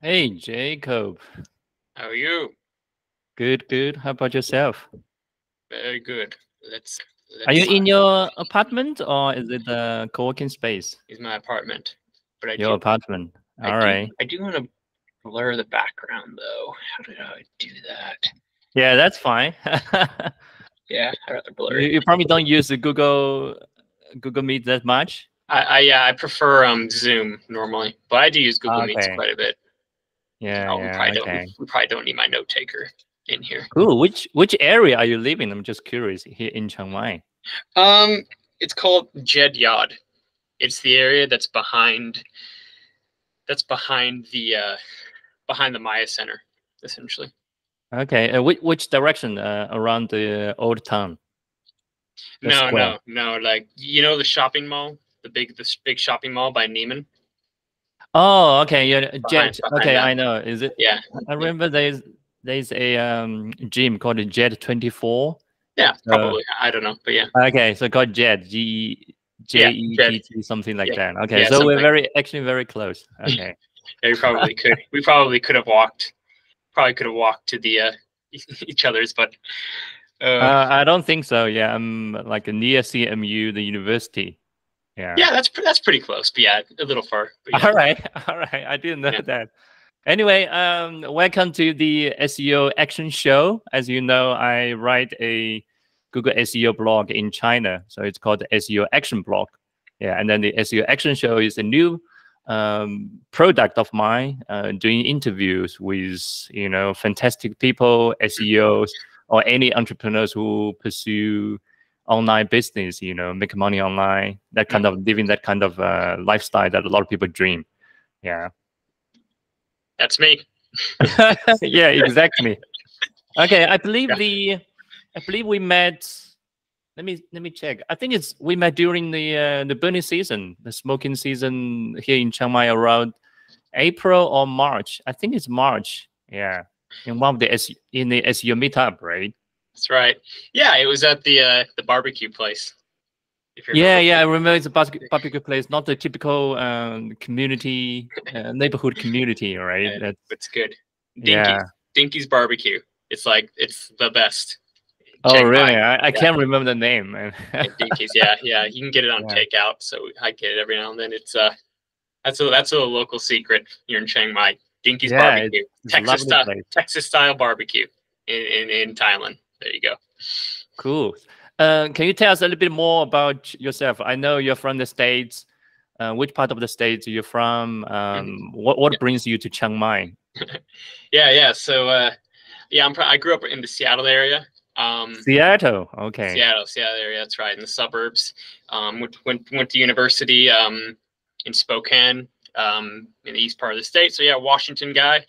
Hey, Jacob. How are you? Good, good. How about yourself? Very good. Are you Let's in your apartment or is it a co-working space? use my apartment. But Your apartment. I All do, right. I do want to blur the background though. How did I do that? Yeah, that's fine. Yeah, I'd rather blur you, it. you probably don't use the Google Meet that much. I prefer Zoom normally, but I do use Google Meets Okay. quite a bit. Yeah, Oh, yeah. Okay. we probably don't need my note taker in here. Cool. Which area are you living? I'm just curious. Here in Chiang Mai. It's called Jed Yard. It's the area that's behind the Maya Center, essentially. Okay. Which direction? Around the old town. No. Like the shopping mall, the big shopping mall by Neiman. Oh, okay. Yeah, Jet. Behind Okay, that. I know. Is it? Yeah. I remember there's a gym called Jet 24. Yeah, probably. I don't know, but yeah. Okay, so called Jet Jet something like that. Okay, Yeah, so we're actually very close. Okay. Yeah, we probably could. We probably could have walked. Probably could have walked to the each other's, but I don't think so. Yeah, I'm like near CMU, the university. Yeah. Yeah, that's pretty close. But yeah, a little far. But yeah. All right. I didn't know that. Anyway, welcome to the SEO Action Show. As you know, I write a Google SEO blog in China, so it's called the SEO Action Blog. Yeah, and then the SEO Action Show is a new product of mine, doing interviews with fantastic people, SEOs, or any entrepreneurs who pursue online business, make money online, that kind of living that kind of lifestyle that a lot of people dream. Yeah. That's me. Yeah, exactly. Okay, I believe we met. Let me check. I think we met during the burning season, the smoking season here in Chiang Mai around April or March. I think it's March. Yeah, in one of the SEO meetup, right? That's right. Yeah, it was at the barbecue place. Yeah, I remember it's a barbecue place, not the typical community, neighborhood community, right? Yeah, it's good. Yeah. Dinky's Barbecue. It's the best. Oh, really? I can't remember the name. Dinky's, yeah. You can get it on takeout, so I get it every now and then. It's that's a local secret here in Chiang Mai. Dinky's Barbecue, Texas style barbecue in Thailand. There you go. Cool. Can you tell us a little bit more about yourself? I know you're from the States. Which part of the States are you from? What brings you to Chiang Mai? Yeah. So, I grew up in the Seattle area. Seattle, okay. Seattle area. That's right, in the suburbs. Went to university in Spokane, in the east part of the state. So yeah, Washington guy.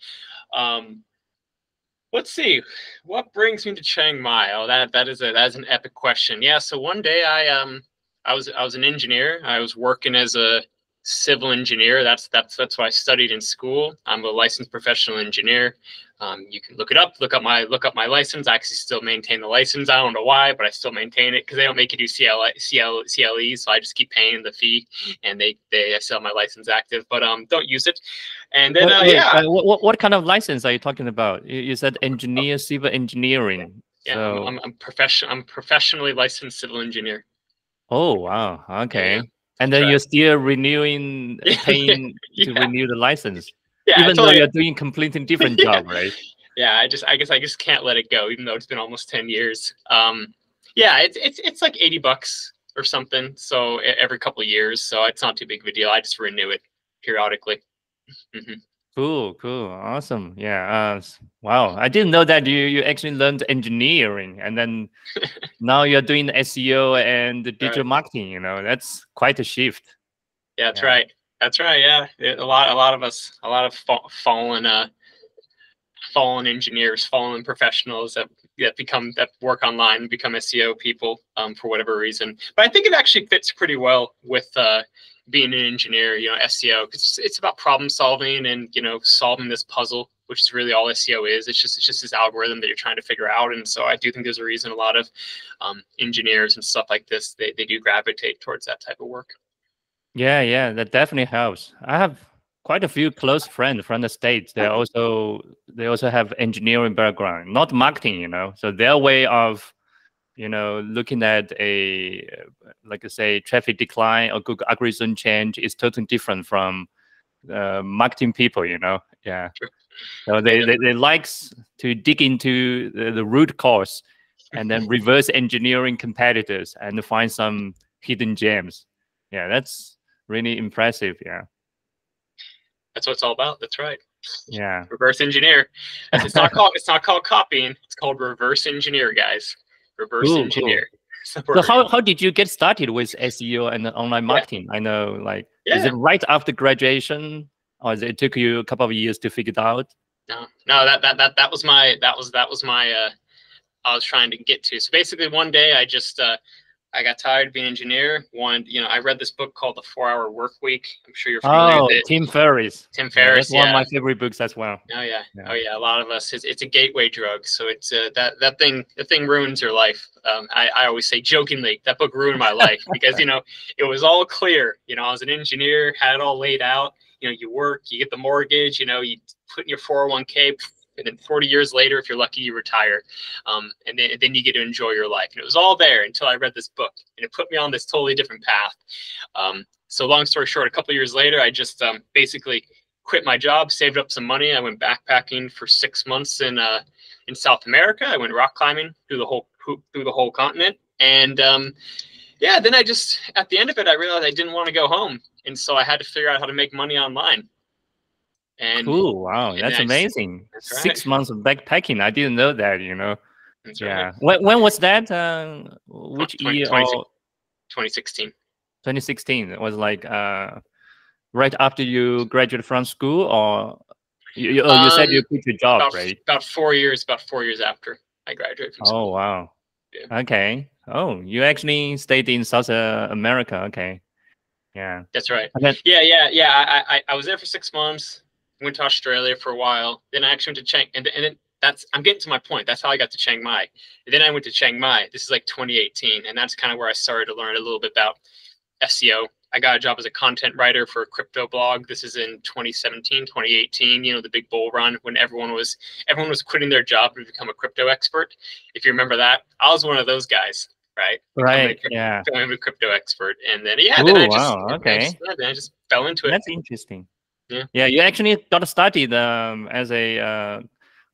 Let's see, what brings me to Chiang Mai? Oh, that is an epic question. Yeah, so one day I was an engineer. I was working as a civil engineer. That's what I studied in school. I'm a licensed professional engineer. You can look it up. Look up my license. I actually still maintain the license. I don't know why, but I still maintain it because they don't make you do CLE, so I just keep paying the fee, and they still have my license active, but don't use it. And then what kind of license are you talking about? You said engineer, civil engineering. Yeah, so... I'm professionally licensed civil engineer. Oh wow, okay. Yeah. And then you're still renewing, paying to renew the license. Yeah, even though you're doing completely different job, right? Yeah, I guess I just can't let it go, even though it's been almost 10 years. Yeah, it's like $80 or something. So every couple of years, so it's not too big of a deal. I just renew it periodically. Cool, awesome. Yeah. Wow, I didn't know that you actually learned engineering, and then now you're doing SEO and digital marketing. That's quite a shift. Yeah, that's right. That's right. Yeah, a lot of us, a lot of fallen engineers, fallen professionals that work online and become SEO people for whatever reason. But I think it actually fits pretty well with being an engineer, SEO, because it's about problem solving and solving this puzzle, which is really all SEO is. It's just this algorithm that you're trying to figure out. And so I do think there's a reason a lot of engineers and stuff like this they do gravitate towards that type of work. Yeah, that definitely helps. I have quite a few close friends from the States. They also have engineering background, not marketing, So their way of, looking at like I say, traffic decline or Google algorithm change is totally different from marketing people, Yeah. So they like to dig into the root cause and then reverse engineering competitors and find some hidden gems. Yeah, that's really impressive. Yeah. That's what it's all about. That's right. Yeah. Reverse engineer. It's not called copying. It's called reverse engineer, guys. Reverse engineer. Cool. So how did you get started with SEO and online marketing? I know, is it right after graduation, or it took you a couple of years to figure it out? No, that was my I was trying to get to. So basically, one day I just I got tired of being an engineer. I read this book called The 4-Hour Workweek. I'm sure you're familiar with it. Tim Ferriss. Tim Ferriss, that's one of my favorite books as well. Oh yeah. Oh yeah. A lot of us, it's a gateway drug. So it's that thing ruins your life. I always say jokingly, that book ruined my life because it was all clear. I was an engineer, had it all laid out. You work, you get the mortgage. You put in your 401k. And then 40 years later, if you're lucky, you retire. And then you get to enjoy your life. And it was all there until I read this book. And it put me on this totally different path. So long story short, a couple of years later, I just basically quit my job, saved up some money. I went backpacking for 6 months in South America. I went rock climbing through the whole continent. And then I just, at the end of it, I realized I didn't want to go home. And so I had to figure out how to make money online. And cool. Wow. That's amazing. That's right. 6 months of backpacking. I didn't know that, That's yeah. Right. When was that? Which year? 2016. 2016. It was right after you graduated from school, or you said you quit your job, right? About 4 years after I graduated from school. Oh, wow. Yeah. Okay. Oh, you actually stayed in South America. Okay. Yeah. That's right. Okay. Yeah. I was there for 6 months. Went to Australia for a while. Then I actually went to Chiang, and then I'm getting to my point. That's how I got to Chiang Mai. And then I went to Chiang Mai. This is like 2018, and that's kind of where I started to learn a little bit about SEO. I got a job as a content writer for a crypto blog. This is in 2017, 2018. The big bull run when everyone was quitting their job to become a crypto expert. If you remember that, I was one of those guys. Right. Yeah. Becoming a crypto expert, and then then I just fell into it. That's interesting. Yeah. You actually got started as a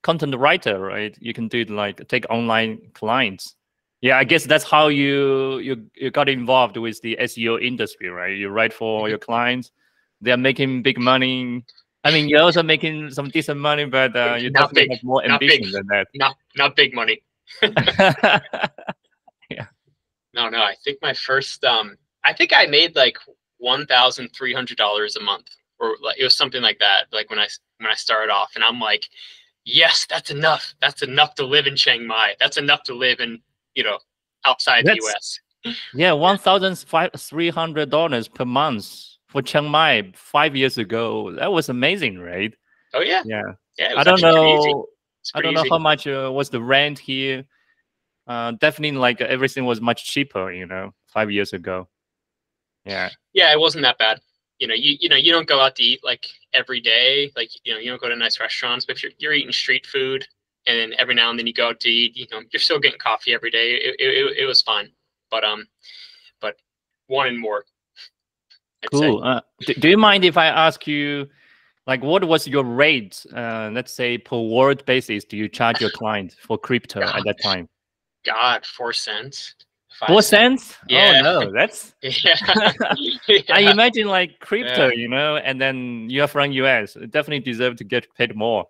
content writer, right? You can do take online clients. Yeah, I guess that's how you got involved with the SEO industry, right? You write for your clients. They are making big money. I mean, you're also making some decent money, but you definitely have more ambition than that. Not big money. Yeah. No. I think my first I think I made $1,300 a month. Or it was something like that, when I started off, and I'm like, yes, that's enough. That's enough to live in Chiang Mai. That's enough to live in, outside the US. Yeah, $1,300 per month for Chiang Mai 5 years ago. That was amazing, right? Oh yeah. Yeah. I don't know. I don't know how much was the rent here. Definitely, everything was much cheaper, 5 years ago. Yeah. Yeah, it wasn't that bad. You don't go out to eat every day. You don't go to nice restaurants, but if you're eating street food, and then every now and then you go out to eat, you're still getting coffee every day. It was fine, but wanting more. Cool. Do you mind if I ask you, what was your rate? Let's say per word basis, do you charge your client for crypto at that time? 4 cents. 4 cents? Yeah. Oh no, that's I imagine crypto, and then you're from US, it definitely deserve to get paid more.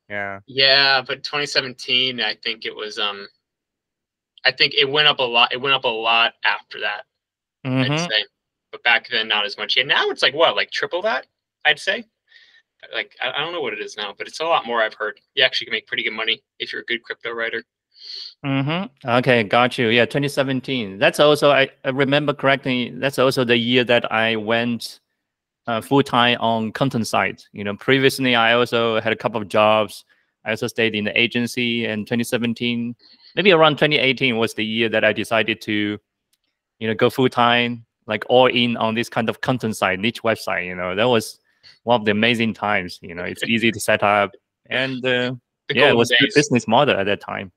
Yeah. Yeah, but 2017, I think it was I think it went up a lot. It went up a lot after that. I'd say. But back then not as much. Yeah, now it's triple that, I'd say. I don't know what it is now, but it's a lot more, I've heard. You actually can make pretty good money if you're a good crypto writer. Okay, got you. Yeah, 2017. That's also, I remember correctly, that's also the year that I went full-time on content side. Previously I also had a couple of jobs. I also stayed in the agency, and 2017, maybe around 2018 was the year that I decided to, go full-time, all in on this kind of content side, niche website. That was one of the amazing times. You know, it's easy to set up, and yeah, it was a good business model at that time.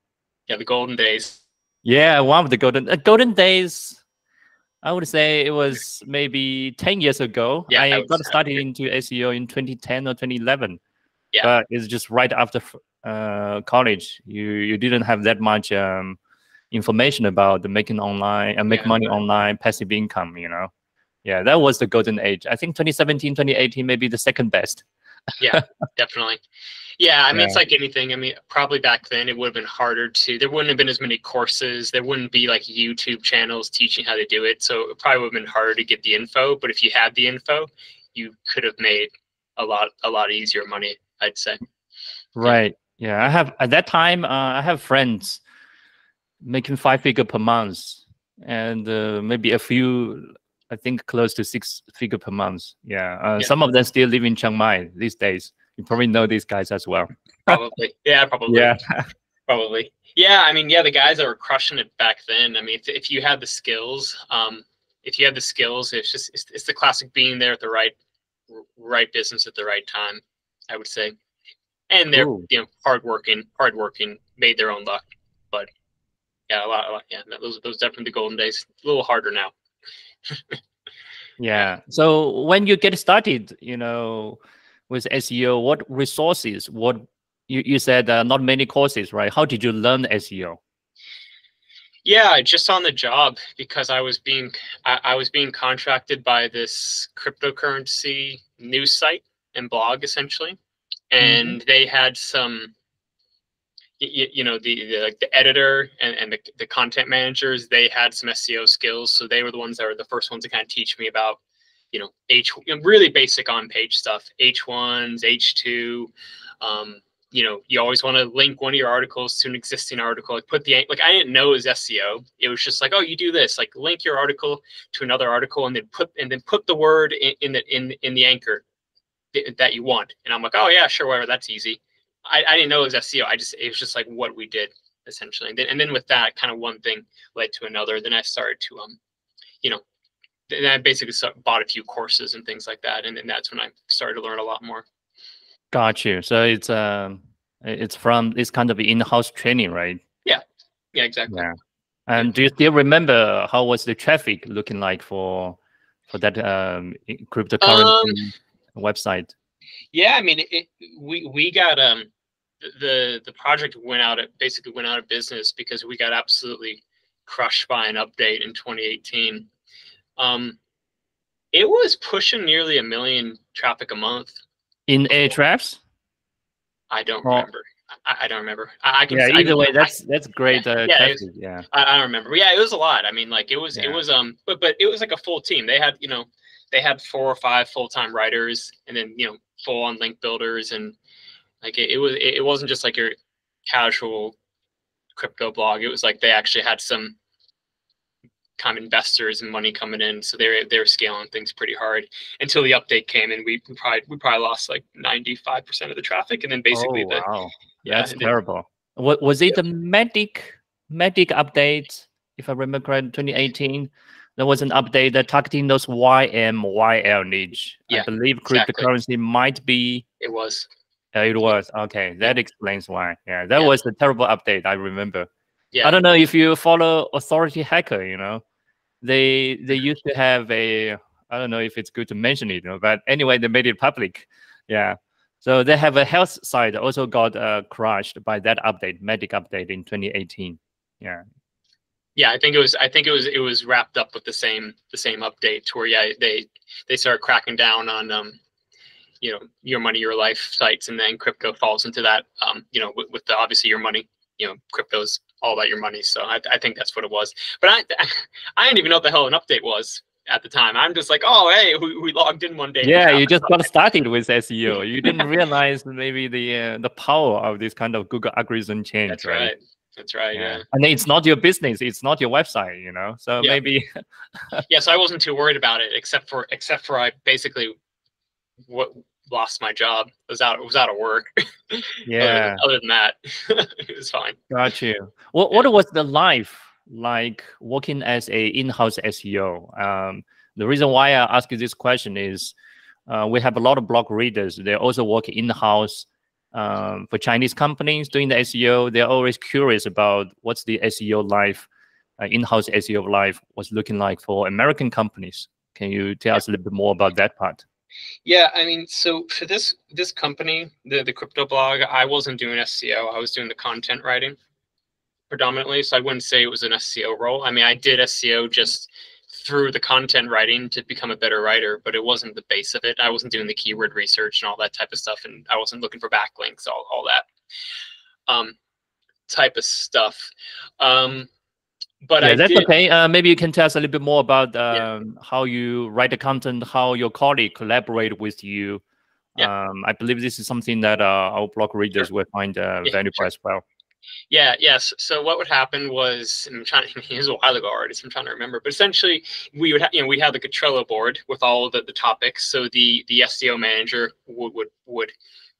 Yeah, the golden days. Yeah, one of the golden days. I would say it was maybe 10 years ago. Yeah, I got started into SEO in 2010 or 2011. Yeah, but it's just right after college. You didn't have that much information about the making online and make money online, passive income. You know, yeah, that was the golden age. I think 2017, 2018, maybe the second best. Yeah, definitely. Yeah, I mean, it's like anything. I mean, probably back then it would have been harder to, there wouldn't have been as many courses. There wouldn't be like YouTube channels teaching how to do it. So it probably would have been harder to get the info. But if you had the info, you could have made a lot easier money, I'd say. Right. Yeah. I have, at that time, I have friends making 5-figure per month, and maybe a few, I think close to 6-figure per month. Yeah. Some of them still live in Chiang Mai these days. You probably know these guys as well. Probably. Yeah, probably. Yeah. Probably. Yeah, I mean, yeah, the guys that were crushing it back then. I mean, if you had the skills, it's the classic being there at the right business at the right time, I would say. And they're hardworking, made their own luck. But yeah, a lot. Yeah, those definitely the golden days. A little harder now. Yeah. So when you get started, you know, with SEO, what resources? What you said not many courses, right? How did you learn SEO? Yeah, just on the job, because I was being contracted by this cryptocurrency news site and blog essentially, and they had some, you know, the editor and the content managers, they had some SEO skills, so they were the ones that were the first ones to kind of teach me about, you know, really basic on-page stuff, H1s, H2. You know, you always want to link one of your articles to an existing article. Like I didn't know it was SEO. It was just like, oh, you do this, like link your article to another article, and then put the word in the anchor that you want. And I'm like, oh yeah, sure, whatever, that's easy. I didn't know it was SEO. It was just like what we did essentially. And then with that, kind of one thing led to another. Then I started to you know, then I basically bought a few courses and things like that, and then that's when I started to learn a lot more. Got you. So it's from this kind of in-house training, right? Yeah. Yeah, exactly. Yeah. And do you still remember how was the traffic looking like for that cryptocurrency website? Yeah, I mean, we got the project basically went out of business because we got absolutely crushed by an update in 2018. It was pushing nearly 1 million traffic a month. In Ahrefs? I don't remember. I don't remember. Either way, that's great. Traffic. I don't remember. Yeah, it was a lot. I mean, like it was but it was like a full team. They had 4 or 5 full-time writers, and then, you know, full-on link builders, and like it wasn't just like your casual crypto blog. It was like they actually had some kind of investors and money coming in, so they were scaling things pretty hard until the update came, and we probably lost like 95% of the traffic, and then basically that's terrible. Was it the Medic update, if I remember correctly, 2018? There was an update that targeting those YL niche. I believe cryptocurrency might be. It was. It was. Okay, that explains why. Yeah, that was a terrible update. I remember. Yeah. I don't know if you follow Authority Hacker. You know, they used to have a. I don't know if it's good to mention it, you know, but anyway, they made it public. Yeah. So they have a health site that also got crushed by that update, Medic update in 2018. Yeah. Yeah, I think it was wrapped up with the same update to where they started cracking down on you know, your money, your life sites, and then crypto falls into that you know, with the obviously your money, you know, crypto's all about your money. So I think that's what it was. But I didn't even know what the hell an update was at the time. I'm just like, oh hey, we logged in one day. Yeah, you just got started with SEO. You didn't realize maybe the power of this kind of Google algorithm change. That's right. That's right. Yeah. And it's not your business. It's not your website, you know, so maybe. Yeah. So I wasn't too worried about it, except for I basically lost my job. I was out of work. Yeah. Other than that, it was fine. Got you. What was the life like working as a in-house SEO? The reason why I ask you this question is we have a lot of blog readers. They also work in-house for Chinese companies doing the SEO. They're always curious about what's the SEO life, in-house SEO life, what's looking like for American companies. Can you tell us a little bit more about that part? Yeah, I mean, so for this company, the crypto blog, I wasn't doing SEO. I was doing the content writing predominantly. So I wouldn't say it was an SEO role. I mean, I did SEO just through the content writing to become a better writer, but it wasn't the base of it. I wasn't doing the keyword research and all that type of stuff, and I wasn't looking for backlinks, all that type of stuff. But yeah, I that's did, okay. Maybe you can tell us a little bit more about how you write the content, how your colleague collaborate with you. I believe this is something that our blog readers will find valuable as well. Yes. So what would happen was, I'm trying. It was a while ago already, so I'm trying to remember. But essentially, we would we'd have like a Trello board with all of the topics. So the SEO manager would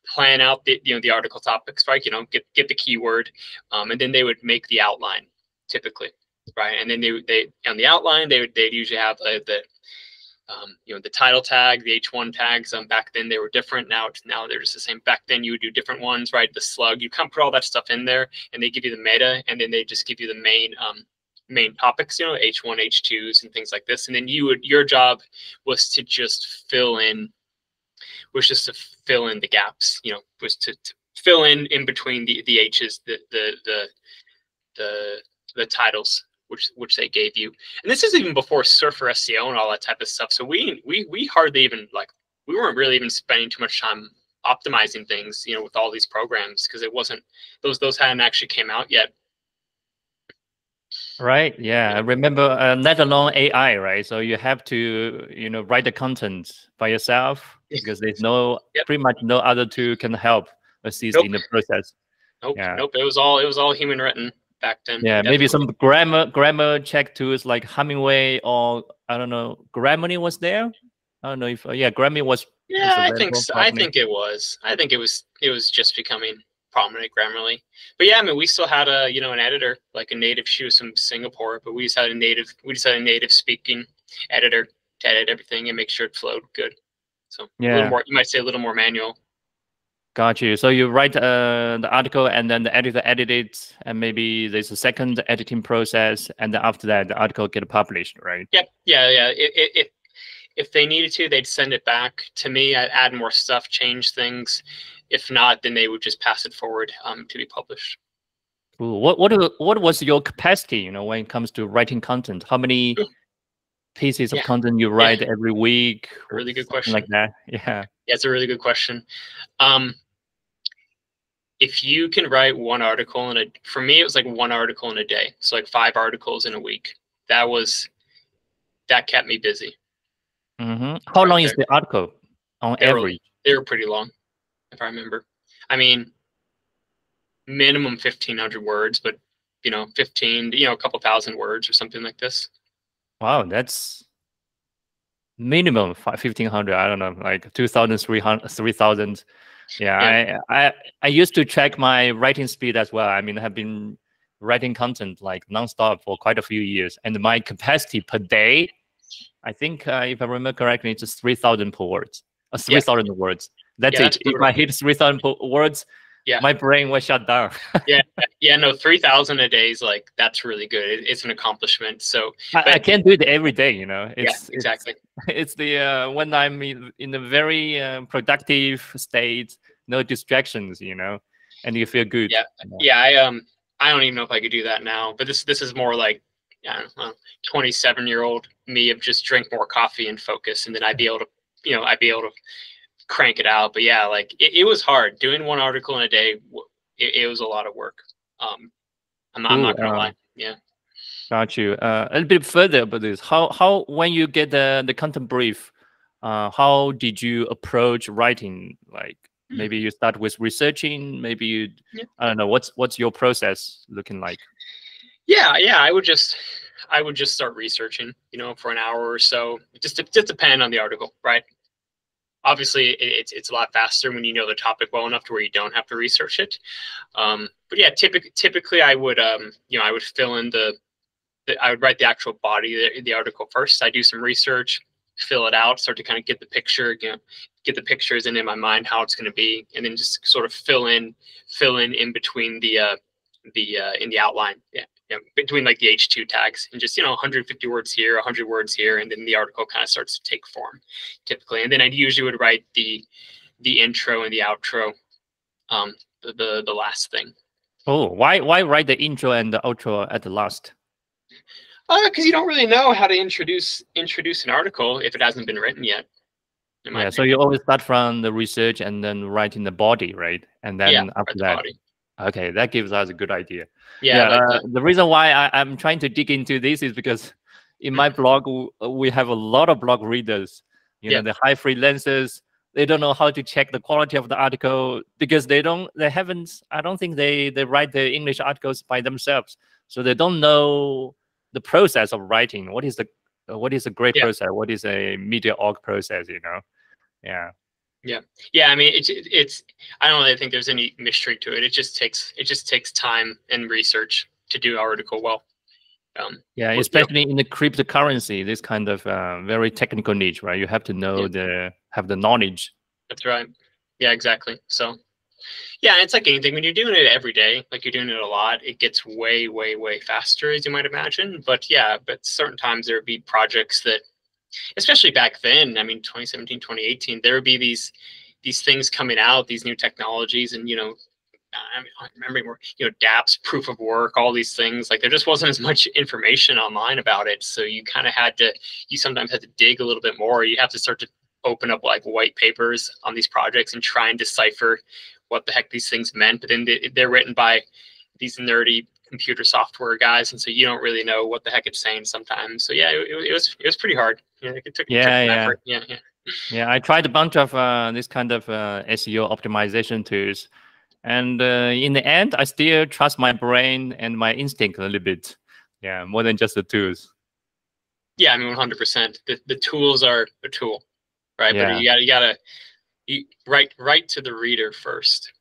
plan out the article topics, right? Get the keyword, and then they would make the outline typically, right? And then they on the outline they'd usually have the title tag, the H1 tags. Back then they were different. Now they're just the same. Back then you would do different ones, right? The slug, you kind of put all that stuff in there, and they give you the meta, and then they just give you the main topics, H1, H2s, and things like this. And then your job was to just fill in the gaps. Was to fill in between the H's, the titles which they gave you. And this is even before Surfer SEO and all that type of stuff. So we hardly even we weren't really even spending too much time optimizing things, with all these programs, because it wasn't those hadn't actually came out yet. Right. Yeah. I remember, let alone AI, right? So you have to, write the content by yourself because there's pretty much no other tool can help assist in the process. Nope. It was all human written back then. Yeah, maybe some grammar check tools like Hemingway, or I don't know, Grammarly was there. I don't know if Grammarly was. Yeah, I think so. I think it was. I think it was just becoming prominent, Grammarly. But yeah, I mean, we still had an editor, like a native. She was from Singapore, but we just had a native speaking editor to edit everything and make sure it flowed good. So a little more, you might say a little more manual. Got you. So you write the article, and then the editor edits it, and maybe there's a second editing process, and then after that, the article get published, right? Yep. Yeah. If they needed to, they'd send it back to me. I'd add more stuff, change things. If not, then they would just pass it forward to be published. Cool. What was your capacity, when it comes to writing content? How many pieces of content you write every week? A really good question. Like that. Yeah, it's a really good question. If you can write one article for me, it was like one article in a day. So like 5 articles in a week. That kept me busy. Mm-hmm. How long is the article on average? They were pretty long, if I remember. I mean, minimum 1,500 words, but 15, a couple thousand words or something like this. Wow, that's minimum 1,500. I don't know, like 2,300, 3,000. Yeah. I used to check my writing speed as well. I mean, I have been writing content like nonstop for quite a few years, and my capacity per day, I think, if I remember correctly, it's just 3,000 per words. 3,000 words. That's it. If I hit 3,000 words, my brain was shut down. No, 3,000 a day is that's really good. It's an accomplishment. So I can't do it every day, exactly. It's the when I'm in a very productive state, no distractions, and you feel good. I don't even know if I could do that now, but this is more like, I don't know, 27-year-old me of just drink more coffee and focus, and then I'd be able to crank it out. But it was hard doing one article in a day. It was a lot of work. I'm not gonna lie. Yeah. Got you. A little bit further about this. How when you get the content brief, how did you approach writing? Like maybe you start with researching. Maybe you, I don't know. What's your process looking like? Yeah. I would just start researching. For an hour or so. Just depend on the article, right? Obviously, it's a lot faster when you know the topic well enough to where you don't have to research it. But yeah, typically I would I would fill in I would write the actual body of the article first. I do some research, fill it out, start to kind of get the picture, get the pictures in my mind how it's going to be, and then just sort of fill in between the in the outline, between like the H2 tags, and just 150 words here, 100 words here, and then the article kind of starts to take form, typically. And then I usually would write the intro and the outro, the last thing. Oh, why write the intro and the outro at the last? Because you don't really know how to introduce an article if it hasn't been written yet. Yeah, so you always start from the research and then writing the body, right? And then after that, body. Okay, that gives us a good idea. Yeah. The reason why I'm trying to dig into this is because in my blog we have a lot of blog readers. The high freelancers. They don't know how to check the quality of the article because I don't think they write the English articles by themselves, so they don't know the process of writing. What is a great process? What is a mediocre process? Yeah. I mean, it's. I don't really think there's any mystery to it. It just takes time and research to do an article well. Especially in the cryptocurrency, this kind of very technical niche, right? You have to know have the knowledge. That's right. Yeah, exactly. So, it's like anything. When you're doing it every day, like you're doing it a lot, it gets way, way, way faster, as you might imagine. But certain times there would be projects that, especially back then, I mean, 2017, 2018, there would be these things coming out, these new technologies, and I remember dApps, proof of work, all these things. Like there just wasn't as much information online about it, so you kind of sometimes had to dig a little bit more. You have to start to open up like white papers on these projects and try and decipher what the heck these things meant. But then they're written by these nerdy computer software guys, and so you don't really know what the heck it's saying sometimes. So it was pretty hard. It took effort. I tried a bunch of this kind of SEO optimization tools, and in the end, I still trust my brain and my instinct a little bit. Yeah, more than just the tools. Yeah, I mean, 100%. The tools are a tool, right? Yeah. But you gotta write to the reader first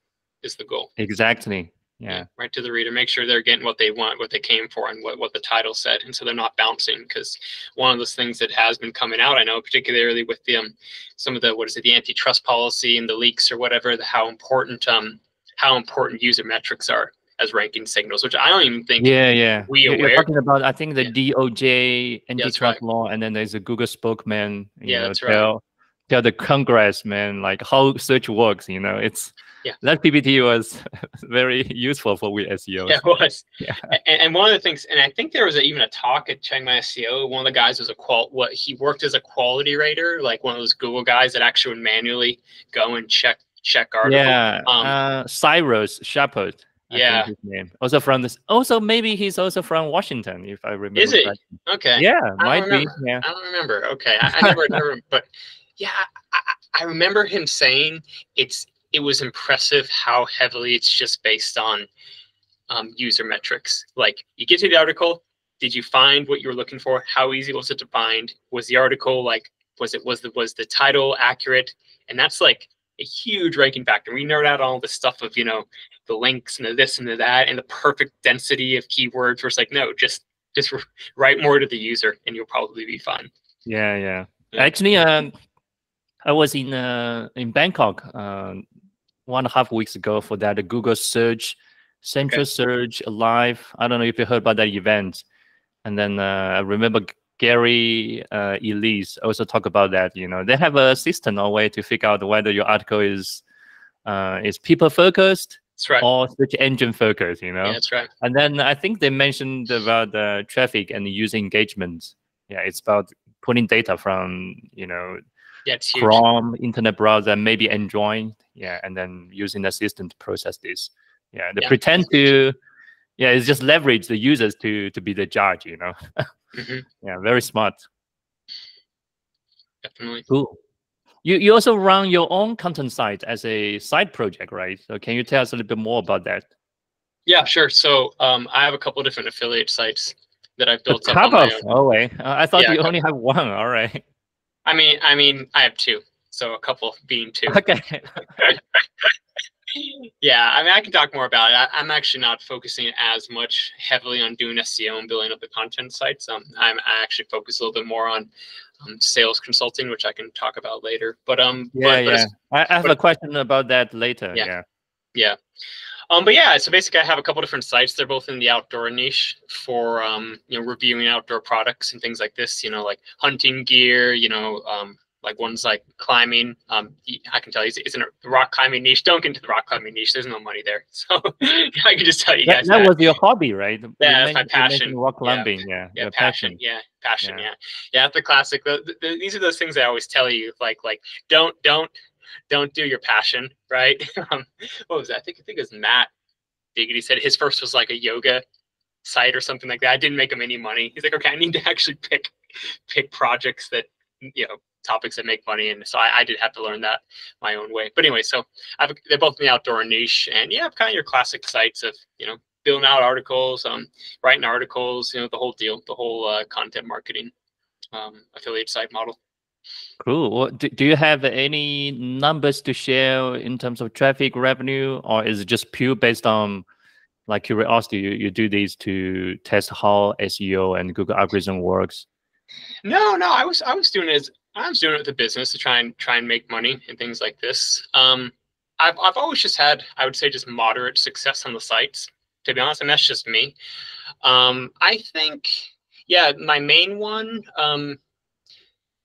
is the goal. Exactly. Yeah. Right to the reader. Make sure they're getting what they want, what they came for, and what the title said, and so they're not bouncing. Because one of those things that has been coming out, I know, particularly with the some of the the antitrust policy and the leaks or whatever, how important user metrics are as ranking signals, which I don't even think You're talking about, I think, the DOJ antitrust law, and then there's a Google spokesman. That's right. Tell the congressman like how search works. It's that PPT was very useful for we SEO. Yeah, it was. Yeah. And one of the things, and I think there was even a talk at Chiang Mai SEO. One of the guys was he worked as a quality rater, like one of those Google guys that actually would manually go and check articles. Yeah, Cyrus Shepard. I think his name. Also from this. Also, maybe he's also from Washington, if I remember. Is it? Correctly. Okay. Yeah, might be. Yeah. I don't remember. Okay, I never. But I remember him saying it was impressive how heavily it's just based on user metrics. Like you get to the article, did you find what you were looking for? How easy was it to find? Was the article was the title accurate? And that's like a huge ranking factor. We nerd out all the stuff of the links and the this and the that and the perfect density of keywords. Where it's like, no, just write more to the user and you'll probably be fine. Yeah. Actually, I was in Bangkok 1.5 weeks ago for that Google Search Central Search Live. I don't know if you heard about that event. And then I remember Gary Elise also talk about that. They have a system or way to figure out whether your article is people focused or search engine focused. Yeah, that's right. And then I think they mentioned about the traffic and the user engagement. Yeah, it's about pulling data from it's huge. Chrome, internet browser, maybe Android. Yeah, and then using the system to process this. Yeah, they pretend to. Yeah, it's just leverage the users to be the judge. Yeah, very smart. Definitely. Cool. You also run your own content site as a side project, right? So can you tell us a little bit more about that? Yeah, sure. So I have a couple of different affiliate sites that I've built up. Oh wait, I thought you only have one. All right. I mean, I have two. So a couple being 2. Okay. Yeah, I mean, I can talk more about it. I'm actually not focusing as much heavily on doing SEO and building up the content sites. I actually focus a little bit more on sales consulting, which I can talk about later. But I have a question about that later. Yeah. But yeah, so basically I have a couple different sites. They're both in the outdoor niche for reviewing outdoor products and things like this, like hunting gear, like ones like climbing. I can tell you it's in the rock climbing niche. Don't get into the rock climbing niche. There's no money there. So I can just tell you guys that was your hobby, right? Yeah, that's my passion. Rock climbing, passion. Passion. Yeah. The classic. These are those things I always tell you, like don't do your passion, right? What was that? I think it was Matt Diggity said his first was like a yoga site or something like that. I didn't make him any money. He's like, okay, I need to actually pick projects that topics that make money, and so I did have to learn that my own way. But anyway, so they're both in the outdoor niche, and kind of your classic sites of building out articles, writing articles, the whole deal, the whole content marketing affiliate site model. Cool. Well, do you have any numbers to share in terms of traffic revenue, or is it just pure based on like curiosity? You do these to test how SEO and Google algorithm works? No, I was doing it. I was doing it with the business to try and make money and things like this. I've always just had, I would say, just moderate success on the sites, to be honest, and that's just me. I think, my main one,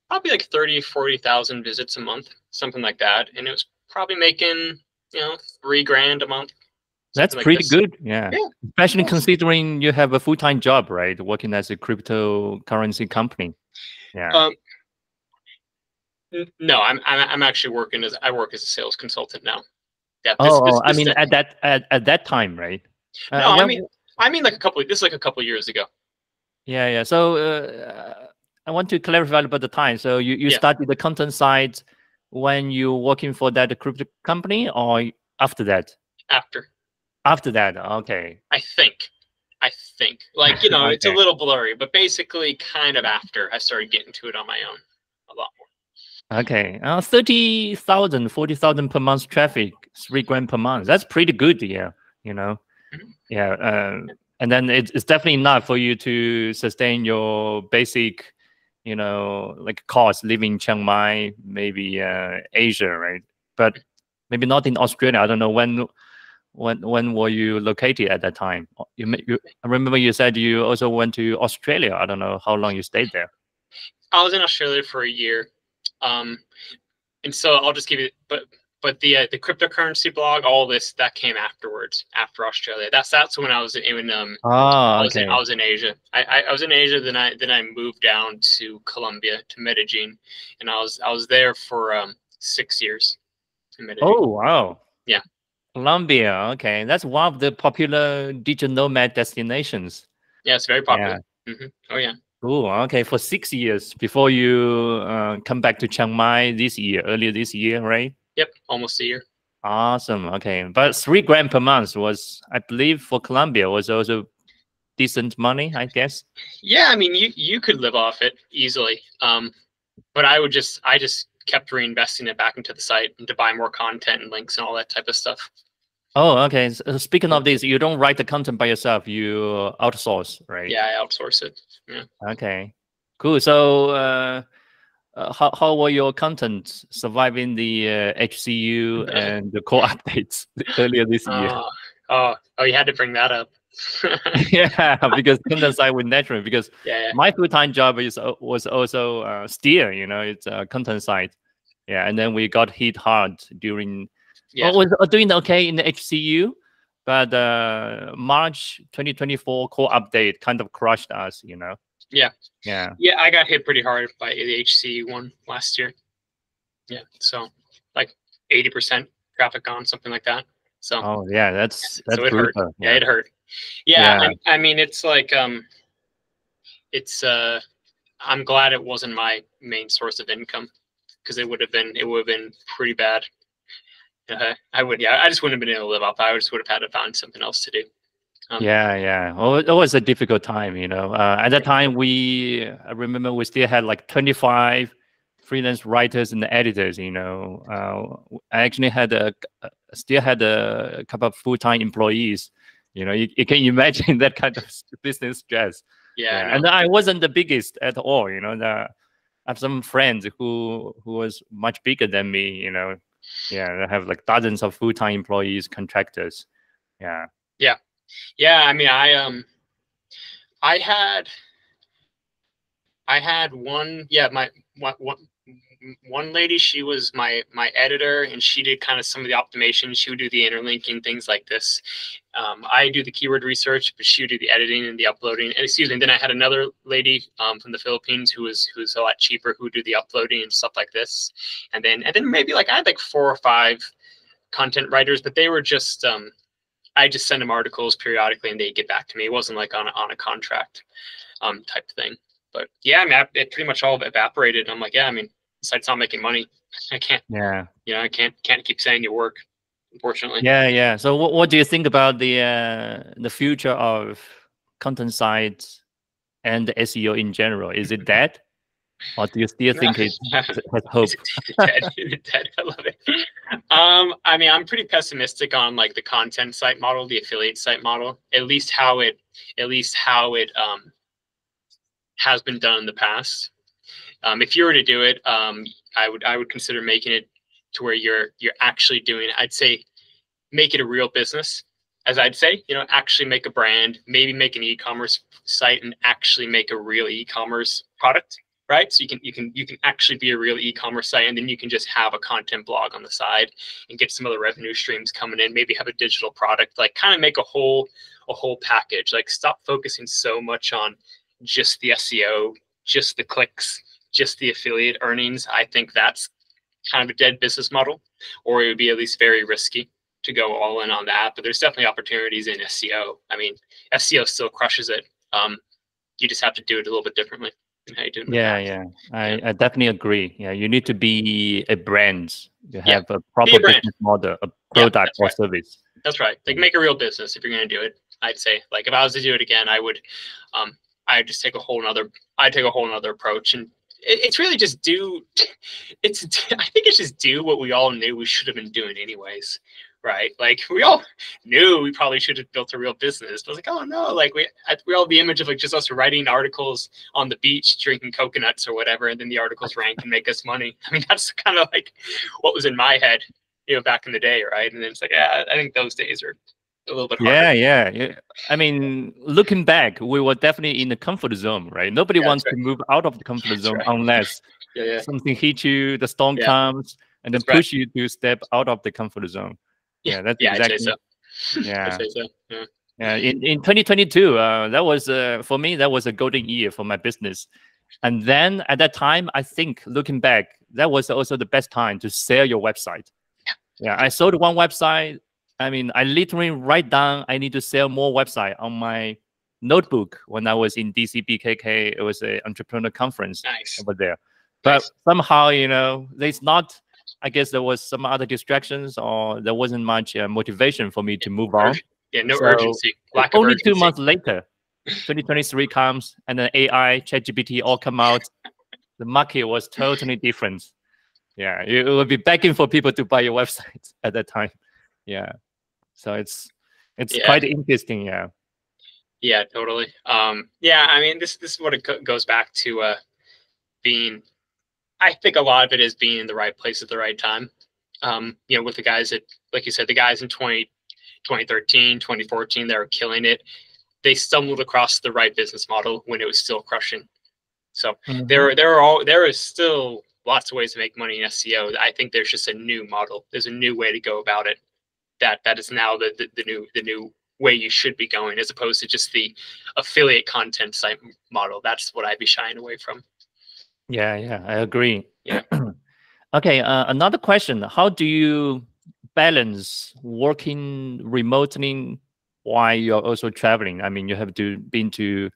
probably like 30,000-40,000 visits a month, something like that, and it was probably making $3,000 a month. That's pretty good, yeah. Especially considering you have a full-time job, right? Working as a cryptocurrency company. Yeah. No, I'm actually working I work as a sales consultant now. Yeah. I mean at that time, right? No, I mean like a couple years ago. Yeah. So I want to clarify about the time. So you started the content site when you're working for that crypto company, or after that? After that, okay. I think like okay. It's a little blurry, but basically kind of after I started getting to it on my own a lot more. Okay, 30,000, 40,000 per month traffic, $3,000 per month. That's pretty good, and then it's definitely enough for you to sustain your basic, like cost living in Chiang Mai, maybe Asia, right? But maybe not in Australia. I don't know when were you located at that time? I remember you said you also went to Australia. I don't know how long you stayed there. I was in Australia for a year. And so I'll just give you, but the cryptocurrency blog, all this that came afterwards, after Australia. That's when I was in I was in Asia. I was in Asia. Then I moved down to Colombia, to Medellin, and I was there for 6 years in Medellin. Oh wow! Yeah, Colombia. Okay, that's one of the popular digital nomad destinations. Yeah, it's very popular. Yeah. Oh yeah. Cool. Okay, for 6 years before you come back to Chiang Mai earlier this year, right? Yep, almost a year. Awesome. Okay, but $3,000 per month was, I believe, for Colombia was also decent money, I guess. Yeah, I mean, you could live off it easily. But I just kept reinvesting it back into the site and to buy more content and links and all that type of stuff. Oh, okay. So speaking of this, you don't write the content by yourself. You outsource, right? Yeah, I outsource it. Yeah. Okay, cool. So how were your content surviving the HCU and the core updates earlier this year? You had to bring that up. Yeah, because content side would naturally, because my full-time job was also steer, it's a content site. Yeah, and then we got hit hard during. Yeah. Was doing okay in the HCU, but March 2024 core update kind of crushed us, Yeah, I got hit pretty hard by the HCU one last year. Yeah, so like 80% traffic gone, something like that. So that's so it hurt. Yeah, it hurt. Yeah. I mean, it's like I'm glad it wasn't my main source of income, because it would have been pretty bad. I just wouldn't have been able to live off. I just would have had to find something else to do. Well, it was a difficult time, At that time, I remember we still had like 25 freelance writers and editors. I actually still had a couple of full-time employees. You can imagine that kind of business stress. Yeah. And I wasn't the biggest at all. I have some friends who was much bigger than me. They have like dozens of full-time employees, contractors. Yeah. I mean, I had one. Yeah, one lady. She was my editor, and she did kind of some of the optimization. She would do the interlinking, things like this. I do the keyword research, but she would do the editing and the uploading. And then I had another lady from the Philippines who was a lot cheaper, who would do the uploading and stuff like this. And then maybe like I had like 4 or 5 content writers, but they were just I just send them articles periodically and they get back to me. It wasn't like on a contract type thing. But yeah, I mean, it pretty much all evaporated. I'm like, yeah, I mean, the site's not making money. I can't. Yeah. I can't keep saying your work, unfortunately. Yeah. So what do you think about the future of content sites and the SEO in general? Is it dead, or do you still think it has hope? It's dead. I love it. I mean, I'm pretty pessimistic on like the content site model, the affiliate site model, at least how it has been done in the past. If you were to do it, I would consider making it to where you're actually doing it. I'd say make it a real business, as I'd say, actually make a brand, maybe make an e-commerce site and actually make a real e-commerce product, right? So you can actually be a real e-commerce site, and then you can just have a content blog on the side and get some other revenue streams coming in, maybe have a digital product, like kind of make a whole package. Like stop focusing so much on just the SEO, just the clicks, just the affiliate earnings. I think that's kind of a dead business model, or it would be at least very risky to go all in on that. But there's definitely opportunities in SEO. I mean, SEO still crushes it. You just have to do it a little bit differently than how you do it. I definitely agree. Yeah, you need to be a brand. You have a proper business model, a product or service. That's right. Like make a real business if you're going to do it. I'd say, like, if I was to do it again, I'd just take a whole nother approach, and it's really just I think it's just do what we all knew we should have been doing anyways, right? Like we all knew we probably should have built a real business, but I was like, oh no, like we all have the image of like just us writing articles on the beach, drinking coconuts or whatever, and then the articles rank and make us money. I mean, that's kind of like what was in my head, back in the day, right? And then it's like, yeah, I think those days are a little bit harder. Yeah. I mean, looking back, we were definitely in the comfort zone, right? Nobody wants to move out of the comfort zone unless something hits you, the storm comes, and then push you to step out of the comfort zone. Yeah, that's exactly. I'd say so. Yeah. I'd say so. Yeah. In 2022, that was for me, that was a golden year for my business. And then at that time, I think looking back, that was also the best time to sell your website. Yeah, I sold one website. I mean, I literally write down I need to sell more website on my notebook when I was in DC BKK. It was an entrepreneur conference over there. But somehow, there's not, I guess there was some other distractions, or there wasn't much motivation for me to move on. Yeah, no urgency. Lack of only urgency. 2 months later, 2023 comes, and then AI, ChatGPT all come out. The market was totally different. Yeah, it would be begging for people to buy your website at that time. Yeah. So it's quite interesting, Yeah, totally. I mean, this is what it goes back to being. I think a lot of it is being in the right place at the right time. With the guys that, like you said, the guys in 2013, 2014, they were killing it. They stumbled across the right business model when it was still crushing. So there is still lots of ways to make money in SEO. I think there's just a new model. There's a new way to go about it. That is now the new way you should be going, as opposed to just the affiliate content site model. That's what I'd be shying away from. Yeah, I agree. Yeah. Okay, another question. How do you balance working remotely while you're also traveling? I mean, you have been to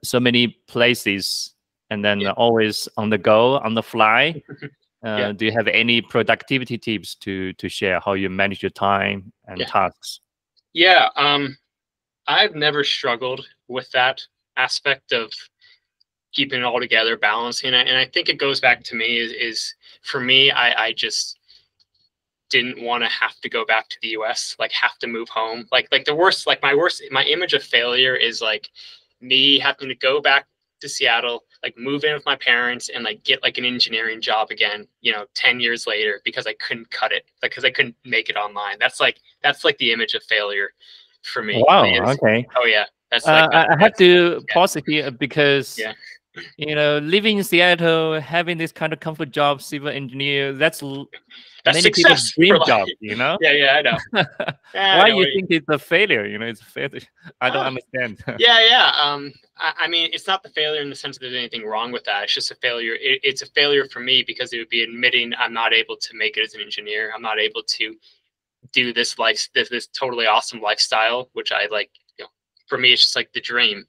so many places, and then always on the go, on the fly. Do you have any productivity tips to share how you manage your time and tasks? Yeah, I've never struggled with that aspect of keeping it all together, balancing it. And I think it goes back to me is for me, I just didn't want to have to go back to the US, like have to move home. Like the worst, like my image of failure is like me having to go back to Seattle, like move in with my parents and like get like an engineering job again, 10 years later because I couldn't cut it, like because I couldn't make it online. That's like the image of failure for me. Wow. Okay. Oh yeah. That's like I have to pause it here because yeah. Living in Seattle, having this kind of comfort job, civil engineer, that's many success people's dream job, Yeah, I know. Why do you think it's a failure? It's a failure. I don't understand. Yeah. I mean, it's not the failure in the sense that there's anything wrong with that. It's just a failure. It's a failure for me because it would be admitting I'm not able to make it as an engineer. I'm not able to do this this totally awesome lifestyle, which I like. For me, it's just like the dream.